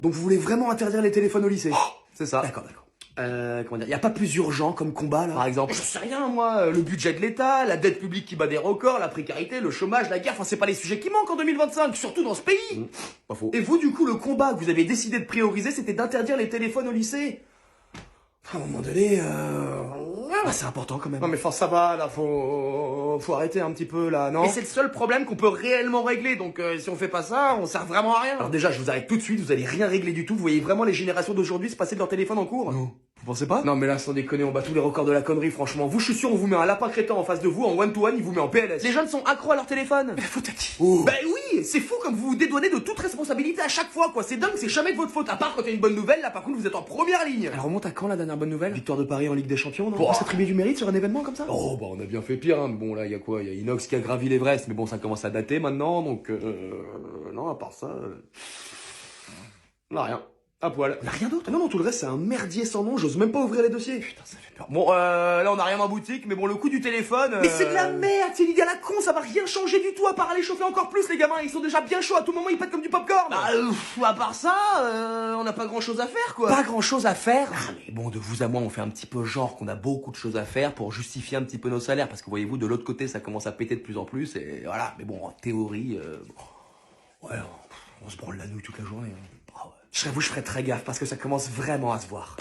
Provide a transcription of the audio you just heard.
Donc vous voulez vraiment interdire les téléphones au lycée? C'est ça. D'accord. Comment dire, y a pas plus urgent comme combat là? Par exemple. Je sais rien moi, le budget de l'État, la dette publique qui bat des records, la précarité, le chômage, la guerre, enfin c'est pas les sujets qui manquent en 2025, surtout dans ce pays. Pas faux. Et vous du coup le combat que vous avez décidé de prioriser c'était d'interdire les téléphones au lycée? À un moment donné, c'est important quand même. Non mais enfin ça va là, faut arrêter un petit peu là, non? Et c'est le seul problème qu'on peut réellement régler, donc si on fait pas ça, on sert vraiment à rien. Alors déjà, je vous arrête tout de suite, vous allez rien régler du tout, vous voyez vraiment les générations d'aujourd'hui se passer de leur téléphone en cours? Non. Vous pensez pas? Non mais là, sans déconner, on bat tous les records de la connerie, franchement. Vous, je suis sûr, on vous met un lapin crétin en face de vous, en one-to-one, il vous met en PLS. Les jeunes sont accros à leur téléphone. Mais la faute à qui? Ben oui, c'est fou comme vous vous dédouanez de toute responsabilité à chaque fois, quoi. C'est dingue, c'est jamais de votre faute, à part quand il y a une bonne nouvelle, là par contre vous êtes en première ligne. Elle remonte à quand la dernière bonne nouvelle? Victoire de Paris en Ligue des Champions, non? Oh. On s'attribue du mérite sur un événement comme ça? Oh bah on a bien fait pire, hein. Bon là y a quoi? Y a Inox qui a gravi l'Everest, mais bon ça commence à dater maintenant, donc non à part ça, on a rien. À poil. Y'a rien d'autre? Non, tout le reste c'est un merdier sans nom, j'ose même pas ouvrir les dossiers. Putain ça fait peur. Bon là on a rien en boutique, mais bon le coup du téléphone. Mais c'est de la merde, c'est l'idée à la con, ça va rien changer du tout à part aller chauffer encore plus les gamins, ils sont déjà bien chauds, à tout moment ils pètent comme du popcorn. Bah à part ça, on n'a pas grand chose à faire quoi. Pas grand chose à faire. Ah mais bon de vous à moi on fait un petit peu genre qu'on a beaucoup de choses à faire pour justifier un petit peu nos salaires, parce que voyez-vous de l'autre côté ça commence à péter de plus en plus et voilà. Mais bon en théorie, ouais on se branle la nouille toute la journée. Hein. Je serais vous, je ferais très gaffe parce que ça commence vraiment à se voir.